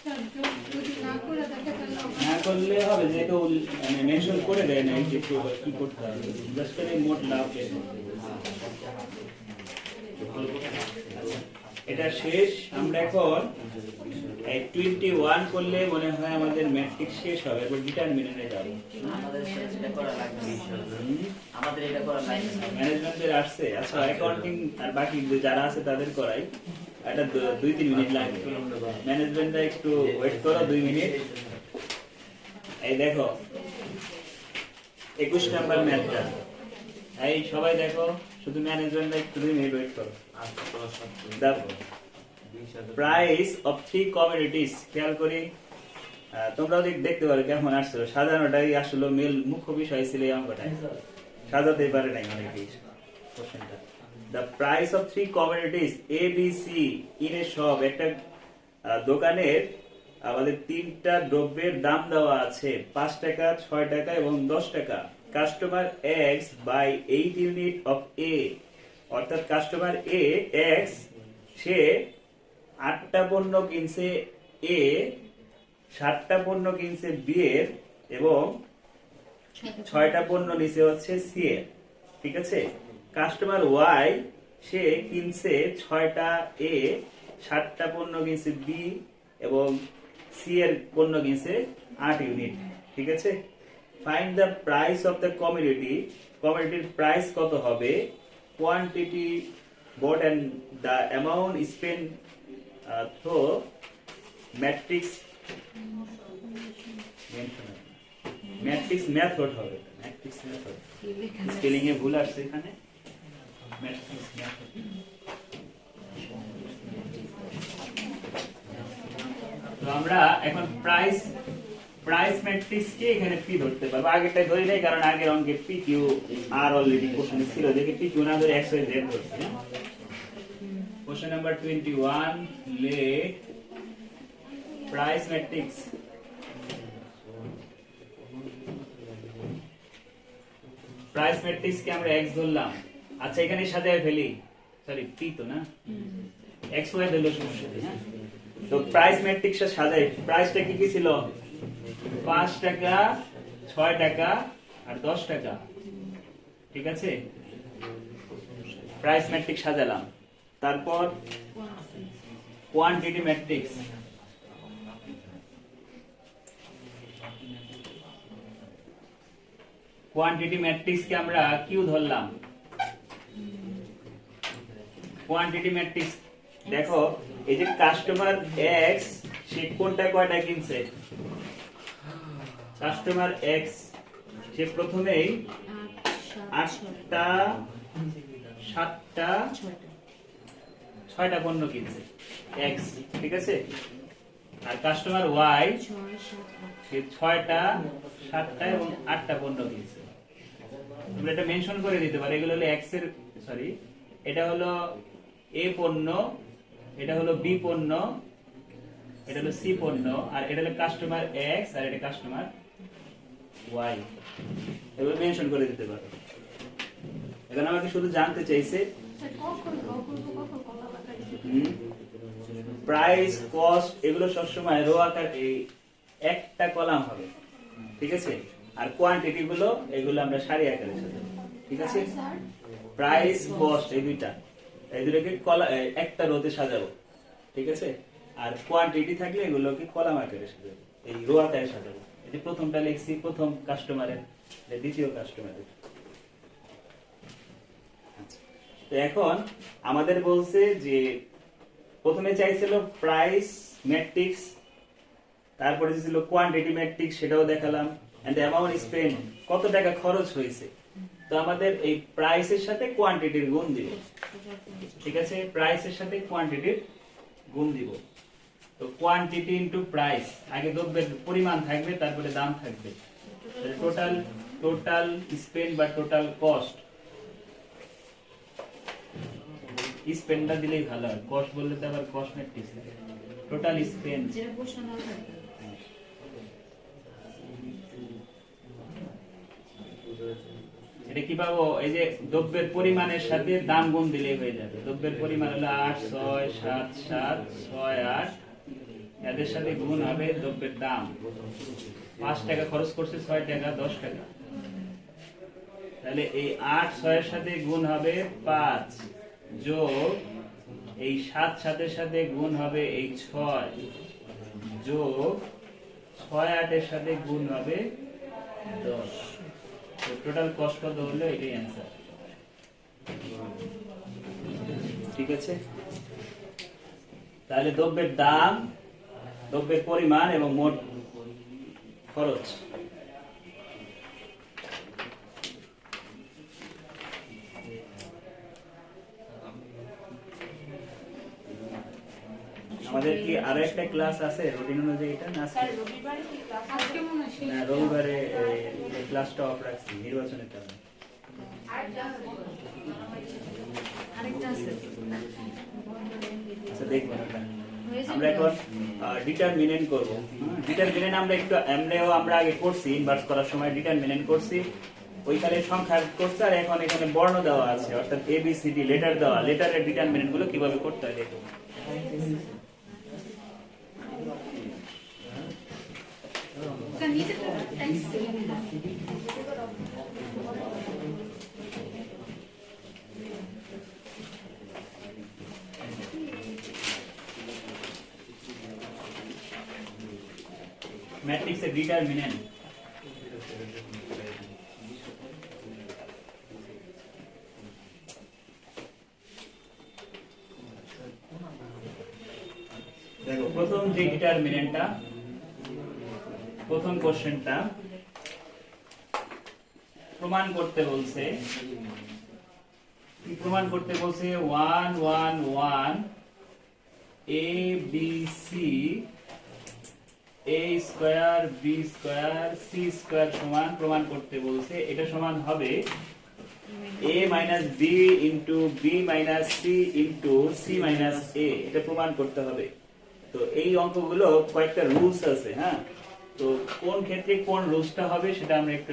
স্যার যোগ যদি না করে দেখে তাহলে না করলে হবে যে কেউ মানে মেনশন করে দেয় না যে কি করতে হবে, জাস্ট করে মোট লাভ বের করতে হবে। এটা শেষ। আমরা এখন এই 21 করলে মনে হয় আমাদের ম্যাট্রিক্স শেষ হবে, এবার ডিটারমিনেন্টে যাব। আমাদের সেটা করা লাগবে। আমাদের এটা করা লাগবে। ম্যানেজমেন্টের আসছে, আচ্ছা অ্যাকাউন্টিং আর বাকি যারা আছে তাদের করাই। এটা 2-3 মিনিট লাগবে। ম্যানেজমেন্টটা একটু ওয়েট করো 2 মিনিট। এই দেখো 21 নাম্বার ম্যাথটা, এই সবাই দেখো, শুধু ম্যানেজমেন্টটা একটু 2 মিনিট ওয়েট করো। The price of 3 commodities, খেয়াল করি তোমরাও দেখতে পারো কেমন আসছিল। সাজানোটাই আসলে মেল মুখ্য বিষয় ছিল এই অঙ্কটায়, সাজাতে পারে নাই অনেকেই কোশ্চেনটা। The price of 3 commodities A, B, C in a shop, একটা দোকানের আমাদের 3টা দ্রব্যের দাম দেওয়া আছে 5 টাকা, 6 টাকা এবং 10 টাকা। Customer X buy 8 unit of A, অর্থাৎ কাস্টমার A X সে 8টা পণ্য কিনছে A, 7টা পণ্য কিনছে B এর এবং 6টা পণ্য নিচে হচ্ছে C এর, ঠিক আছে। কাস্টমার Y সে কিনছে 6টা A, 7টা পণ্য কিনছে B এবং C এর পণ্য কিনছে 8 ইউনিট, ঠিক আছে। Find the price of the commodity, কমোডিটির প্রাইস কত হবে, quantity bought and the amount spent through matrix method হবে, matrix method স্পেলিং এ ভুল আসছে এখানে, matrix method। তো আমরা এখন প্রাইস ম্যাট্রিক্স কে এখানে পি ধরতে পারবো। আগেরটা ধরি নাই কারণ আগের অঙ্কে P Q R already question ছিল, দেখে পি কিউ না ধরে এক্স ওয়াই জেড ধরছি। Question number 21, let price matrix কে আমরা x ধরলাম। আচ্ছা এখানে সাজায় ফেলি, সরি p তো না, x y ধরলে সমস্যা নেই। হ্যাঁ, তো প্রাইস ম্যাট্রিক্সটা সাজাই। প্রাইসটা কি কি ছিল, 5 টাকা, 6 টাকা আর 10 টাকা, ঠিক আছে। প্রাইস ম্যাট্রিক্স সাজালাম। তারপর কোয়ান্টিটি ম্যাট্রিক্স, কোয়ান্টিটি ম্যাট্রিক্স কে আমরা কিউ ধরলাম। কোয়ান্টিটি ম্যাট্রিক্স দেখো, এই যে কাস্টমার এক্স সে কোনটা কয়টা কিনছে, কাস্টমার এক্স সে প্রথমেই 8টা, 7টা, 6টা পণ্য কিনছে এক্স, ঠিক আছে। আর কাস্টমার ওয়াই সে 6টা, 7টা এবং 8টা পণ্য কিনছে। তোমরা এটা মেনশন করে দিতে পারো, এগুলো হলো এক্স এর, সরি এটা হলো এ পণ্য, এটা হলো বি পণ্য, এটা হলো সি পণ্য, আর এটা হলো কাস্টমার এক্স আর এটা কাস্টমার ওয়াই, এগুলো মেনশন করে দিতে পারো। এখন আমাকে শুধু জানতে চাইছে কখন কখন কখন কখন প্রাইস, কস্ট এগুলো সবসময় রো আকার এই একটা কলাম হবে, ঠিক আছে। আর কোয়ান্টিটি গুলো এগুলো আমরা সারি আকারে সাজাবো, ঠিক আছে। প্রাইস, কস্ট এই দুটোকে একটা রোতে সাজাবো, ঠিক আছে। আর কোয়ান্টিটি থাকলে এগুলোকে কলাম আকারে সাজাবো, এই রো আকারে সাজাবো। এই যে প্রথমটা লিখছি প্রথম কাস্টমারের, দ্বিতীয় কাস্টমারের। তো এখন আমাদের বলছে যে প্রথমে চাইছিল প্রাইস ম্যাট্রিক্স, তারপরে ছিল কোয়ান্টিটি ম্যাট্রিক্স, সেটাও দেখালাম, এন্ড অ্যামাউন্ট স্পেন্ড, কত টাকা খরচ হয়েছে। তো আমাদের এই প্রাইসের সাথে কোয়ান্টিটির গুণ দিব, ঠিক আছে। প্রাইসের সাথে কোয়ান্টিটির গুণ দিব। তো কোয়ান্টিটি ইনটু প্রাইস, আগে দ্রব্যের পরিমাণ থাকবে, তারপরে দাম থাকবে। টোটাল স্পেন্ড বা টোটাল কস্ট, স্পেন্ডটা দিলেই ভালো হয়, কস্ট বললে তো আবার কস্ট ম্যাট্রিক্স লাগে। টোটাল স্পেন্ড, যেটা বসানো থাকবে এটা কি পাবো? এই যে দ্রব্যের পরিমাণের সাথে দাম গুণ দিলেই হয়ে যাবে। দ্রব্যের পরিমাণ হলো 8, 6, 7, 7, 6, 8, এদের সাথে গুণ হবে দ্রব্যের দাম। 5 টাকা খরচ করছে, 6 টাকা, 10 টাকা। তাহলে এই 8, 6 এর সাথে গুণ হবে 5, যোগ এই 7, 7 এর সাথে গুণ হবে এই 6, যোগ 6, 8 এর সাথে গুণ হবে 10। টোটাল কস্ট কত হলো, এটাই অ্যান্সার, ঠিক আছে। তাহলে দ্রব্যের দাম, দ্রব্যের পরিমাণ এবং মোট খরচ। আমাদের কি আরো একটা ক্লাস আছে রুটিন অনুযায়ী? এটা না আজকে? আজকে মনে হয় শেষ। না, রবিবারে এই ক্লাসটা অফ রাখছি নির্বাচনের কারণে। আরেকটা আছে আচ্ছা, দেখবেন ওটা। আমরা এখন ডিটারমিনেন্ট করব। ডিটারমিনেন্ট আমরা একটু এমনিও আমরা আগে করছি, ইনভার্স করার সময় ডিটারমিনেন্ট করছি, ওইখানে সংখ্যা করছে, আর এখন এখানে বর্ণ দেওয়া আছে, অর্থাৎ A B C D letter দেওয়া। লেটারের ডিটারমিনেন্ট গুলো কিভাবে করতে হয় দেখো। ওটা নিচে তো ট্যাক্স ম্যাট্রিক্সের ডিটারমিনেন্ট, দেখো প্রথম যে ডিটারমিনেন্টটা, প্রথম কোশ্চেনটা প্রমাণ করতে বলছে, কি প্রমাণ করতে বলছে? 1 1 1 a b c a square b square c square সমান প্রমাণ করতে বলছে। এটা সমান হবে a minus b into b minus c into c minus a। এটা প্রমাণ করতে হবে। তো এই অঙ্কগুলো কয়েকটা রুলস আছে, হ্যাঁ। তো কোন ক্ষেত্রে কোন রুলসটা হবে সেটা আমরা একটু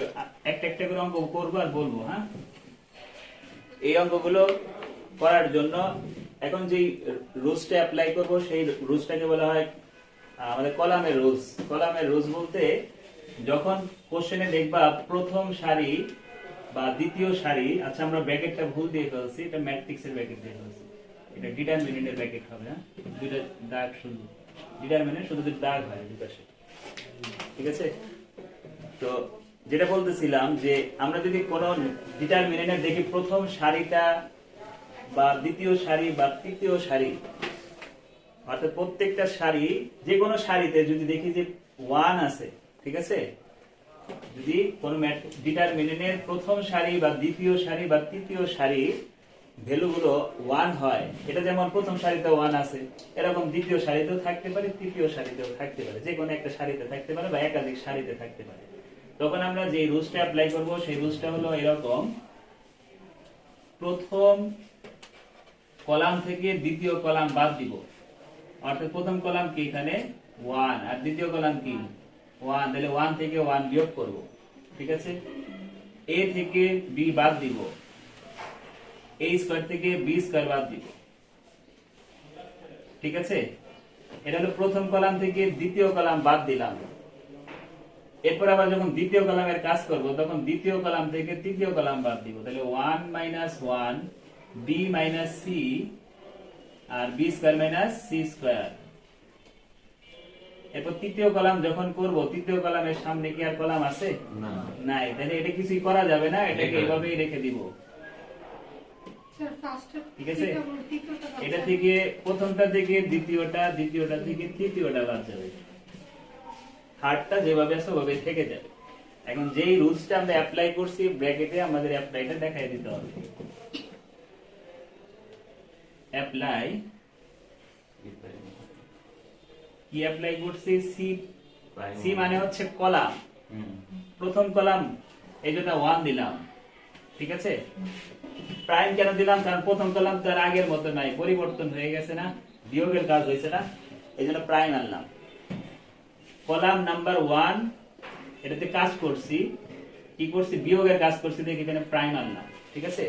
একটা একটা করে অঙ্ক করবো আর বলবো, হ্যাঁ। এই অঙ্কগুলো করার জন্য এখন যে রুলসটা অ্যাপ্লাই করব সেই রুলসটাকে বলা হয় আমাদের কলামের রুলস। কলামের রুলস বলতে যখন কোশ্চেনে দেখবা প্রথম সারি বা দ্বিতীয় সারি, আচ্ছা আমরা ব্র্যাকেটটা ভুল দিয়ে ফেলছি, এটা ম্যাট্রিক্সের ব্র্যাকেট দিয়ে ফেলছি, এটা ডিটারমিনেন্টের ব্র্যাকেট হবে, হ্যাঁ। দুইটা দাগ, শুধু ডিটারমিনেন্ট শুধু দুটো দাগ হয় দুপাশে, ঠিক আছে। তো যেটা বলতেছিলাম যে আমরা যদি কোন ডিটারমিনেন্ট দেখি প্রথম সারিটা বা দ্বিতীয় সারি বা তৃতীয় সারি, অর্থাৎ প্রত্যেকটা সারি, যে কোনো সারিতে যদি দেখি যে 1 আছে, ঠিক আছে, যদি কোন ডিটারমিনেন্টের প্রথম সারি বা দ্বিতীয় সারি বা তৃতীয় সারি ভ্যালুগুলো 1 হয়, এটা যেমন প্রথম সারিতে 1 আছে, এরকম দ্বিতীয় সারিতেও থাকতে পারে, তৃতীয় সারিতেও থাকতে পারে, যে কোনো একটা সারিতে থাকতে পারে বা একাধিক সারিতে থাকতে পারে। তখন আমরা যে রুলসটা অ্যাপ্লাই করব সেই রুলসটা হলো এরকম: প্রথম কলাম থেকে দ্বিতীয় কলাম বাদ দিব, অর্থাৎ প্রথম কলাম কি এখানে 1 আর দ্বিতীয় কলাম কি 1, তাহলে 1 থেকে 1 বিয়োগ করব, ঠিক আছে। a থেকে b বাদ দিব, a স্কয়ার থেকে b স্কয়ার বাদ দিব, ঠিক আছে, এটা হলো প্রথম কলাম থেকে দ্বিতীয় কলাম বাদ দিলাম। এরপর আবার যখন দ্বিতীয় কলামের কাজ করব তখন দ্বিতীয় কলাম থেকে তৃতীয় কলাম বাদ দিব, তাহলে 1 মাইনাস 1 বি মাইনাস সি আর B square minus C square. এরপর তৃতীয় কলাম যখন করব তৃতীয় কলামের সামনে কি আর কলাম আছে? না। নাই, তাহলে এটা কিছুই করা যাবে না, এটাকে এইভাবেই রেখে দিব। স্যার ফার্স্টে ঠিক আছে, এটা থেকে প্রথমটা থেকে দ্বিতীয়টা, দ্বিতীয়টা থেকে তৃতীয়টা বাদ যাবে, হারটা যেভাবে আছে ওভাবে থেকে যাবে। এখন যেই রুলসটা আমরা অ্যাপ্লাই করছি ব্র্যাকেটে আমাদের অ্যাপ্লাইটা দেখাই দিতে হবে। অ্যাপ্লাই কি অ্যাপ্লাই করছি? সি, সি মানে হচ্ছে কলাম, প্রথম কলাম, এই জন্য 1 দিলাম। ঠিক আছে, প্রাইম কেন দিলাম? কারণ প্রথম কলাম তার আগের মতো নাই, পরিবর্তন হয়ে গেছে না, বিয়োগের কাজ হয়েছে না, এই জন্য প্রাইম আনলাম। কলাম নাম্বার 1 এটাতে কাজ করছি, কি করছি? বিয়োগের কাজ করছি, দেখে এখানে প্রাইম আনলাম। ঠিক আছে,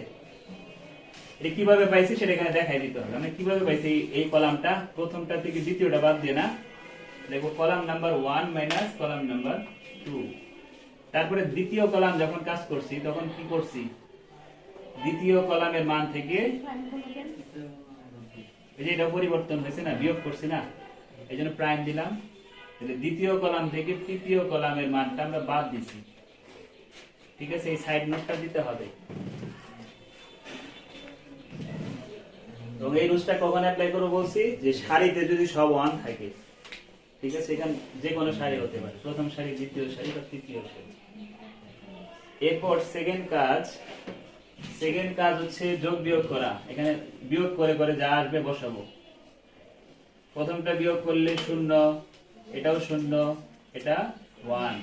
এটা কিভাবে পাইছি সেটা এখানে দেখাই দিতে হবে। আমরা কিভাবে পাইছি এই কলামটা? প্রথমটা থেকে দ্বিতীয়টা বাদ দিয়ে না, দেখো column number 1 minus column number 2। তারপরে দ্বিতীয় কলাম যখন কাজ করছি তখন কি করছি? দ্বিতীয় কলামের মান থেকে এই যে এটা পরিবর্তন হয়েছে না, বিয়োগ করছি না, এই জন্য প্রাইম দিলাম। তাহলে দ্বিতীয় কলাম থেকে তৃতীয় কলামের মানটা আমরা বাদ দিছি। ঠিক আছে, এই সাইড নোটটা দিতে হবে। এবং এই রুলসটা কখন অ্যাপ্লাই করব বলছি? যে সারিতে যদি সব 1 থাকে। ঠিক আছে, এখানে যে কোনো সারি হতে পারে, প্রথম সারি, দ্বিতীয় সারি বা তৃতীয় সারি। এরপর সেকেন্ড কাজ হচ্ছে যোগ বিয়োগ করা। এখানে বিয়োগ করে করে যা আসবে বসাবো। প্রথমটা বিয়োগ করলে 0, এটাও 0, এটা 1।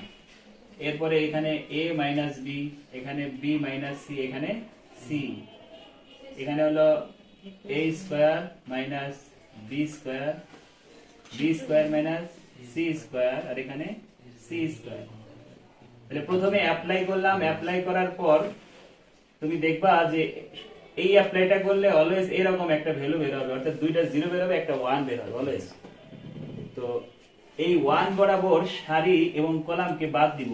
এরপরে এখানে a মাইনাস বি, এখানে b মাইনাস সি, এখানে c, এখানে হলো a square minus b square, b square minus c square, আর এখানে c স্কয়ার। তাহলে প্রথমে অ্যাপ্লাই করলাম, অ্যাপ্লাই করার পর তুমি দেখবা যে এই অ্যাপ্লাইটা করলে অলওয়েজ এরকম একটা ভ্যালু বের হবে, অর্থাৎ দুইটা 0 বের হবে, একটা 1 বের হবে অলওয়েজ। তো এই 1 বরাবর সারি এবং কলামকে বাদ দিব।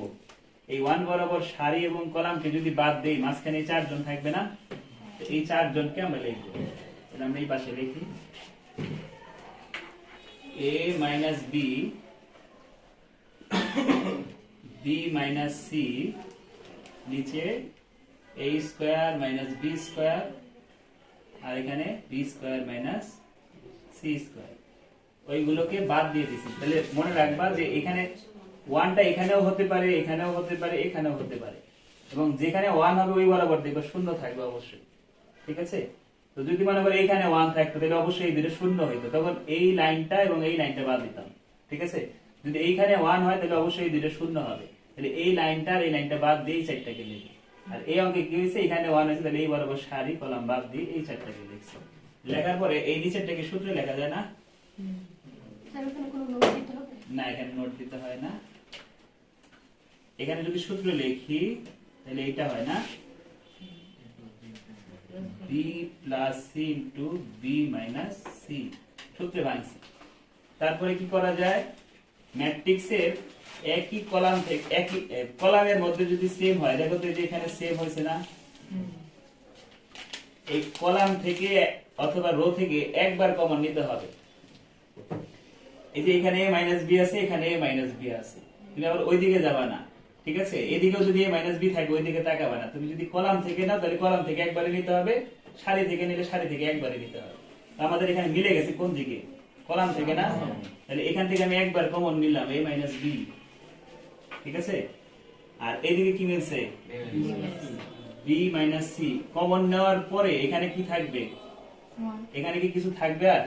এই 1 বরাবর সারি এবং কলামকে যদি বাদ দেই, মাঝখানে এই 4 জন থাকবে না, তো এই 4 জনকে আমরা লিখব। তাহলে আমরা এই পাশে লিখি a minus b, b minus c, নিচে a square minus b square, আর এখানে b square minus c square. ওইগুলোকে বাদ দিয়ে দিছি। তাহলে মনে রাখবা যে এখানে 1টা এখানেও হতে পারে, এখানেও হতে পারে, এখানেও হতে পারে, এবং যেখানে 1 হবে ওই বরাবর দেখবে 0 থাকবে অবশ্যই। ঠিক আছে, তো যদি মনে করো এখানে 1 থাকতো তাহলে অবশ্যই এই দুটো 0 হইতো, তখন এই লাইনটা এবং এই লাইনটা বাদ দিতাম। ঠিক আছে, যদি এইখানে 1 হয় তাহলে অবশ্যই এই দুটো 0 হবে, তাহলে এই লাইনটা আর এই লাইনটা বাদ দিয়ে এই 4টাকে লিখি। আর এই অঙ্কে কি হয়েছে? এখানে 1 হয়েছে, তাহলে এই বরাবর সারি কলাম বাদ দিয়ে এই 4টাকে লিখছি। লেখার পরে এই নিচেরটাকে সূত্রে লেখা যায় না? না, এখানে নোট দিতে হয় না। এখানে যদি সূত্র লিখি তাহলে এটা হয় না, b plus c into b minus c, সূত্রে ভাঙছি। তারপরে কি করা যায়? ম্যাট্রিক্সের একই কলাম থেকে একই কলামের মধ্যে যদি সেম হয়, দেখো তো যে এখানে সেম হয়েছে না, এই কলাম থেকে অথবা রো থেকে একবার কমন নিতে হবে। এই যে এখানে a মাইনাস b আছে, এখানে a মাইনাস b আছে, তুমি আবার ওইদিকে যাবা না। ঠিক আছে, এদিকেও যদি a মাইনাস b থাকে ওইদিকে তাকাবা না, তুমি যদি কলাম থেকে নাও তাহলে কলাম থেকে একবারে নিতে হবে, সারি থেকে নিলে সারি থেকে একবারে নিতে হবে। আমাদের এখানে মিলে গেছে কোন দিকে? কলাম থেকে না, তাহলে এখান থেকে আমি একবার কমন নিলাম a মাইনাস b। ঠিক আছে, আর এইদিকে কি মিলছে? b minus c। কমন নেওয়ার পরে এখানে কি থাকবে? এখানে কি কিছু থাকবে? আর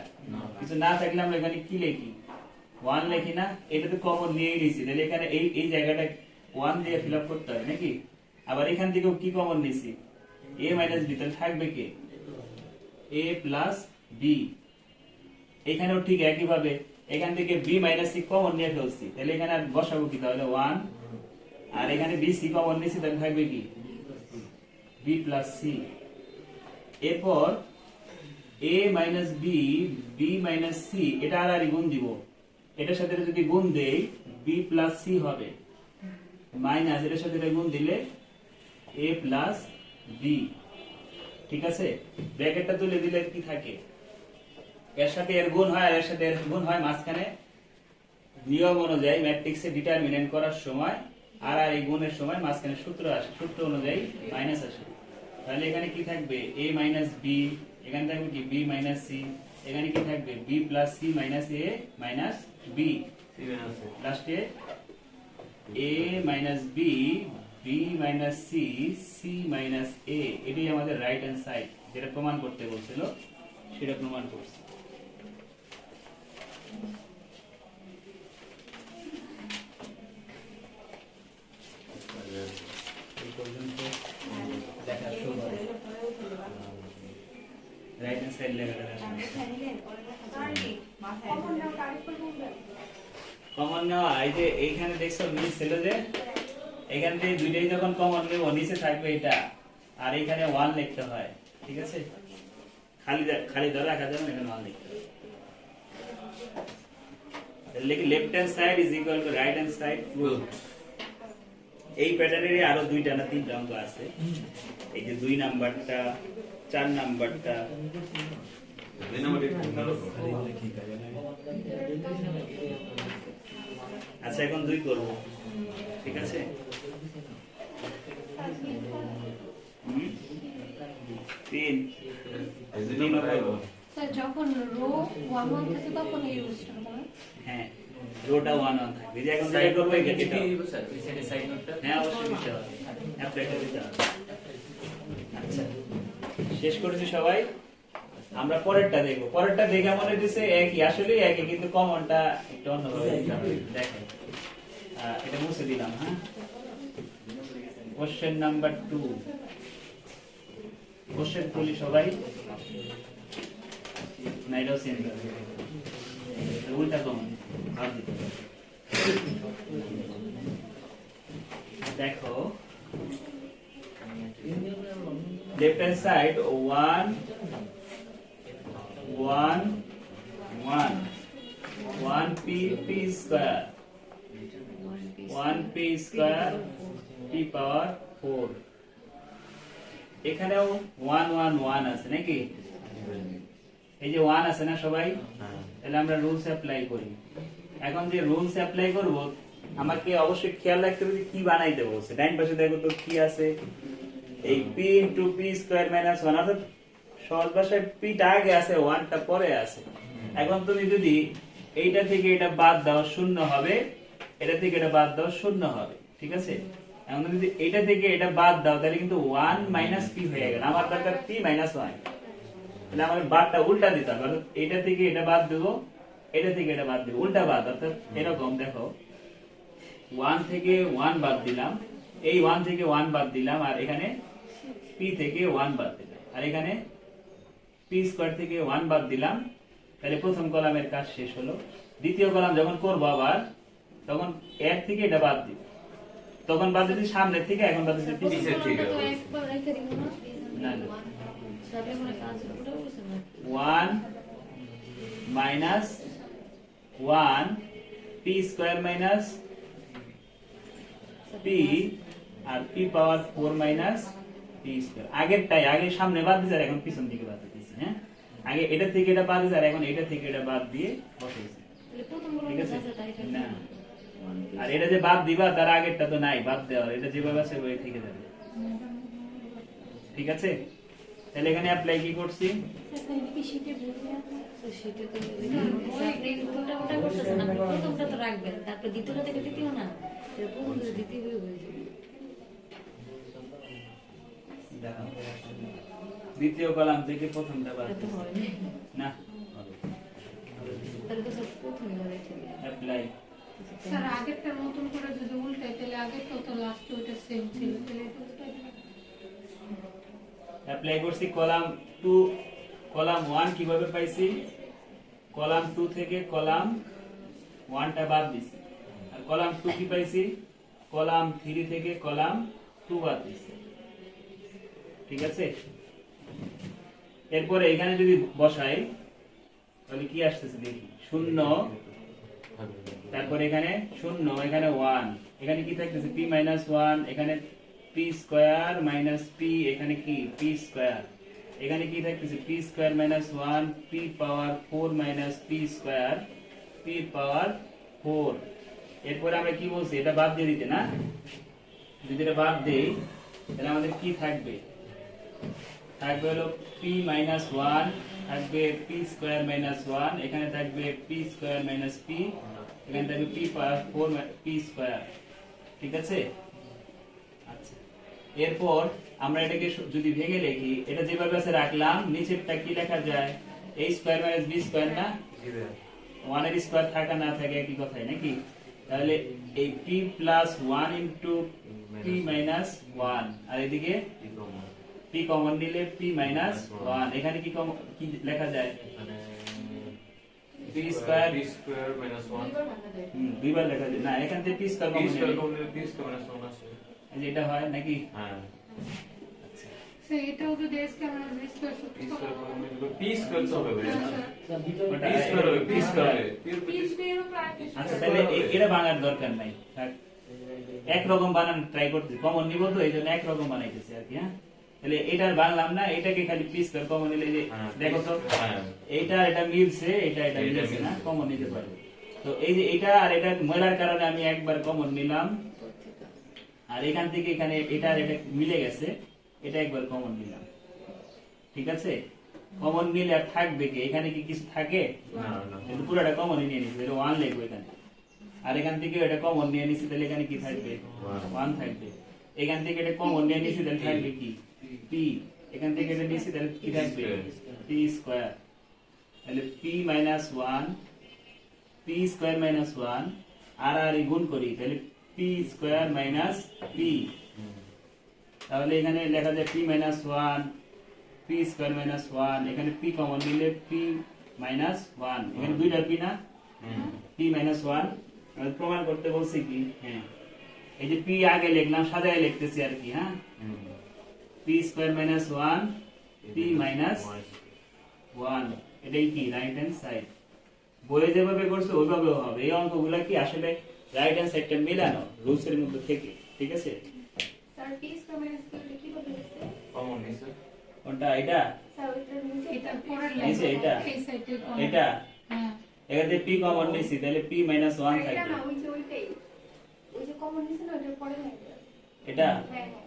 কিছু না থাকলে আমরা এখানে কি লিখি? 1 লিখি না? এটা তো কমন নিয়েই নিছি, তাহলে এখানে এই জায়গাটা 1 দিয়ে ফিল আপ করতে হবে নাকি? আবার এখান থেকেও কি কমন নিছি? a মাইনাস b, তাহলে থাকবে কি? a plus b। এখানেও ঠিক একই ভাবে এখান থেকে b মাইনাস c কমন নিয়ে ফেলছি, তাহলে এখানে আর বসাবো কি? তাহলে 1, আর এখানে b c কমন নিছি, তাহলে থাকবে কি? b plus c। এরপর a minus b b minus c এটা আর গুণ দিব, এটার সাথে এটা যদি গুণ দেই বি প্লাস সি হবে, মাইনাস এটার সাথে এটা গুণ দিলে a প্লাস বি। ঠিক আছে, ব্র্যাকেটটা তুলে দিলে কি থাকে, এর সাথে এর গুণ হয় আর এর সাথে এর গুণ হয়, মাঝখানে নিয়ম অনুযায়ী ম্যাট্রিক্সে ডিটারমিনেন্ট করার সময় আর আর এই গুণের সময় মাঝখানে সূত্র আসে, সূত্র অনুযায়ী মাইনাস আসে। তাহলে এখানে কি থাকবে a মাইনাস বি, এখানে থাকবে কি b মাইনাস সি, এখানে কি থাকবে b plus c minus a minus b, লাস্টে a minus b b minus c c minus a। এটাই আমাদের রাইট হ্যান্ড সাইড, যেটা প্রমাণ করতে বলছিল সেটা প্রমাণ করছে। এই পর্যন্ত দেখা শুরু হয়, রাইট হ্যান্ড সাইড লেখাটা কমন নেওয়া। এই যে এইখানে দেখছো নিচ ছিল যে, এখান থেকে দুইটাই যখন কমন নেব নিচে থাকবে এটা, আর এখানে 1 লিখতে হয়। ঠিক আছে, খালি খালি ধরে রাখা যাবে না, এখানে 1 লিখতে হবে। লিখি left hand side is equal to right hand side root. এই প্যাটার্নের আরো 2টা না 3টা অঙ্ক আছে, এই যে 2 নাম্বারটা 4 নাম্বারটা। আচ্ছা এখন 2 করব, ঠিক আছে। হুম, 3 স্যার যখন রো 1 1 থাকে তখন এই রুলসটা হবে না? হ্যাঁ, রোটা 1 1 থাকবে। যে এখন যেটা করব এটা এটা স্যার ওই সাইডে সাইড নোটটা হ্যাঁ অবশ্যই দিতে হবে, অ্যাপ্লাইটা দিতে হবে। আচ্ছা শেষ করেছি সবাই, আমরা পরেরটা দেখব। পরেরটা দেখে মনে হচ্ছে একই, আসলে একই, কিন্তু কমনটা একটু অন্যভাবে দেখেন। এটা মুছে দিলাম। হ্যাঁ, কোশ্চেন নাম্বার 2, কোশ্চেন খুলি সবাই। না এটাও সেম, উল্টা কমন ভাব দিতে হবে। দেখো left hand side 1 1 1 1 p p square 1 p square p পাওয়ার 4। এখানেও 1 1 1 আছে নাকি? এই যে 1 আছে না সবাই, তাহলে আমরা রুলস অ্যাপ্লাই করি। এখন যে রুলস অ্যাপ্লাই করব আমাকে অবশ্যই খেয়াল রাখতে হবে কি বানাইতে বলছে। ডান পাশে দেখো তো কি আছে, এই p into p square minus 1, অর্থাৎ সহজ ভাষায় p টা আগে আছে 1 টা পরে আছে। এখন তুমি যদি এইটা থেকে এটা বাদ দাও শূন্য হবে, এটা থেকে এটা বাদ দাও শূন্য হবে। ঠিক আছে, এখন তুমি যদি এটা থেকে এটা বাদ দাও তাহলে কিন্তু 1 মাইনাস p হয়ে গেল। আমার দরকার p মাইনাস 1, তাহলে আমাকে বাদটা উল্টা দিতে হবে। অর্থাৎ এটা থেকে এটা বাদ দেবো, এটা থেকে এটা বাদ দেবো, উল্টা বাদ। অর্থাৎ এরকম দেখো 1 থেকে 1 বাদ দিলাম, এই 1 থেকে 1 বাদ দিলাম, আর এখানে p থেকে 1 বাদ দিলাম, আর এখানে p স্কয়ার থেকে 1 বাদ দিলাম। তাহলে প্রথম কলামের কাজ শেষ হলো। দ্বিতীয় কলাম যখন করব আবার, তখন এর থেকে এটা বাদ দিব, তখন বাদ দিচ্ছি সামনে থেকে, এখন বাদ দিচ্ছি পিছের থেকে। তো একবার রেখে দিব না? না না, সাথে কোনো কাজ ওটা বলছে না 1 minus 1 p square minus p আর p পাওয়ার 4 মাইনাস p স্কয়ার। আগেরটাই আগে সামনে বাদ দিছি, আর এখন পিছন দিকে বাদ দিছি। হ্যাঁ, আগে এটা থেকে এটা বাদ দিছি, আর এখন এটা থেকে এটা বাদ দিয়ে বসাইছি। তাহলে প্রথম ঠিক আছে, আছে তাই না আর এটা যে বাদ দিবা তার আগেরটা তো নাই, বাদ দেওয়া, এটা যেভাবে আছে ওই থেকে যাবে। ঠিক আছে, তাহলে এখানে অ্যাপ্লাই কি করছি, এখানে কি শিটে বলতে আছে? তো সেটা তো আপনি কোনটা কোনটা করতেছেন, আপনি প্রথমটা তো রাখবেন, তারপর দ্বিতীয়টা থেকে তৃতীয় না, এর প্রথম থেকে দ্বিতীয় হয়ে যাবে। দেখো দ্বিতীয় কলাম থেকে প্রথমটা বাদ এটা তো দিছি। হয় না না। তাহলে তো সব প্রথমে ধরে ছিল। অ্যাপ্লাই। স্যার আগেরটার মতন করে যদি উল্টাই তাহলে আগেরটা তো লাস্ট ওইটা সেম ছিল, তাহলে এটা উল্টাই দিলাম। অ্যাপ্লাই করছি কলাম 2, কলাম 1 কিভাবে পাইছি, কলাম 2 থেকে কলাম 1 টা বাদ দিছি, আর কলাম 2 কি পাইছি, কলাম 3 থেকে কলাম 2 বাদ দিছি। ঠিক আছে, এরপরে এখানে যদি বসাই তাহলে কি আসতেছে দেখি 0, তারপর এখানে 0, এখানে 1, এখানে কি থাকতেছে p মাইনাস 1, এখানে p স্কয়ার মাইনাস p, এখানে কি p স্কয়ার, এখানে কি থাকতেছে p স্কয়ার মাইনাস 1, p পাওয়ার 4 মাইনাস p স্কয়ার, p পাওয়ার 4। এরপরে আমরা কি বলছি, এটা বাদ দিয়ে দিতে না, যদি এটা বাদ দেই তাহলে আমাদের কি থাকবে, থাকবে হলো p মাইনাস 1, থাকবে p স্কয়ার মাইনাস 1, এখানে থাকবে p স্কয়ার মাইনাস p, এখানে থাকবে p পাওয়ার 4 p স্কয়ার। ঠিক আছে? আচ্ছা, এরপর আমরা এটাকে যদি ভেঙে লিখি, এটা যেভাবে আছে রাখলাম, নিচেরটা কি লেখা যায়, a square minus b square না, 1 এর স্কয়ার থাকা না থাকে একই কথাই নাকি, তাহলে এই p plus 1 into p minus 1, আর এদিকে p কমন নিলে p মাইনাস 1, এখানে কি লেখা যায়, p স্কয়ার মাইনাস 1 দুইবার লেখা যায় না, এখান থেকে p স্কয়ার কমন নিলে মাইনাস 1 আসে। এই যে এটা হয় নাকি। হ্যাঁ, সো এটাও যদি s কে আমরা b স্কয়ার সূত্র p স্কয়ার তো হবে ভাই, ওটা p স্কয়ার হবে, p স্কয়ার হবে, আচ্ছা তাহলে এটা বানার দরকার নাই, থাক। একরকম বানানো ট্রাই করতে, কমন নিব তো এইজন্য একরকম বানাইতেছি আর কি। হ্যাঁ, তাহলে এটার বানালাম না, এটাকে খালি p স্কয়ার কমন নিলে, যে দেখো তো এটা মিলছে, এটা মিলছে না, কমন নিতে পারবে। তো এই যে এটা আর এটা মেলার কারণে আমি একবার কমন নিলাম, আর এখান থেকে এখানে এটা আর এটা মিলে গেছে, এটা একবার কমন নিলাম। ঠিক আছে, কমন নিলে আর থাকবে কি, এখানে কি কিছু থাকে না না, কিন্তু পুরোটা কমন নিয়ে নিছি, এটা 1 লিখবো এখানে, আর এখান থেকে এটা কমন নিয়ে নিছি, তাহলে এখানে কি থাকবে, 1 থাকবে। এখান থেকে এটা কমন নিয়ে নিছি, তাহলে থাকবে কি, p, এখান থেকে এটা নিছি, তাহলে কি থাকবে, p স্কয়ার, তাহলে p minus 1, p square minus 1, আর গুণ করি, তাহলে p স্কয়ার মাইনাস p, তাহলে এখানে লেখা যায় p minus 1, p square minus 1, এখানে p কমন নিলে p মাইনাস 1, এখানে দুইটা p না, p মাইনাস 1। আমি প্রমাণ করতে বলছি কি, হ্যাঁ এই যে p আগে লিখলাম, সাজায় লিখতেছি আর কি। হ্যাঁ, p square minus 1, p minus 1, এটাই কি রাইট হ্যান্ড সাইড। বইয়ে যেভাবে করছে ওইভাবেও হবে। এই অঙ্কগুলা কি আসলে রাইট হ্যান্ড সাইডটা মেলানো রুলস এর মধ্যে থেকে। ঠিক আছে, sir p square minus q টা কি বলে দিছে? কমন নিছে, কোনটা এটা, এটা পরের নিচে লাইন, এটা, এই সাইডে এটা হ্যাঁ এখান থেকে p কমন নিছি, তাহলে p মাইনাস 1 এটা থাকবে। না, ওইটাই ওই যে কমন নিছে না, ওটার পরে নাই। এটা হ্যাঁ হ্যাঁ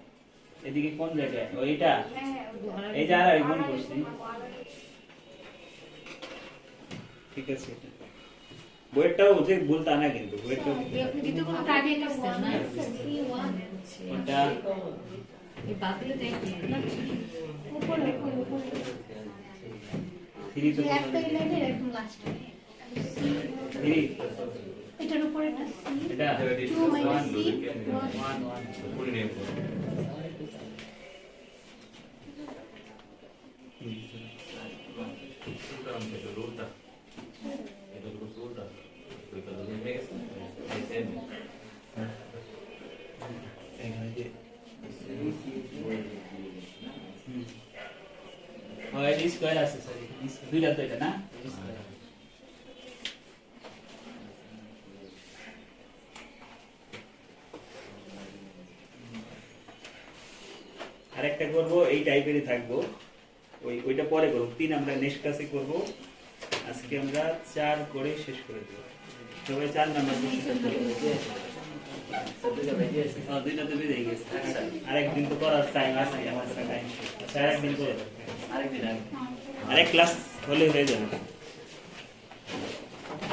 এদিকে কোন জায়গায়, ও এটা, হ্যাঁ হ্যাঁ ওইটা। এই যে আর গুণ করছি। আর ঠিক আছে, বইটাও যে বলতা না, কিন্তু বইটাও আপনি দ্বিতীয় কোনো আগে নিচ্ছেন না, এটা এই বাতিলে দেখি না, উপরে উপরে উপরে 3 তো একটা লাইনের একদম লাস্টে 3, এটার উপরে একটা c এটা 2 মাইনাস c 1 1 ফুল নেম রুলটা, এটা তো রুলটা, তো এটা হয়ে গেছে, এখানে যে হয় ডি স্কয়ার আছে, সরি দুইটা তো এটা না, আরেকটা করব এই টাইপেরই থাকবো, ওইটা পরে করব। 3 আমরা নেক্সট ক্লাসে করব, আজকে আমরা 4 করে শেষ করে দেব। সবাই 4 নাম্বার কোশ্চেনটা করব। দুইটা তো বেরিয়ে গেছে, আরেকদিন তো করার টাইম আছে আমার কাছে, টাইম আচ্ছা আরেকদিন করে আরেকদিন আগে আরেক ক্লাস হলে হয়ে যাবে।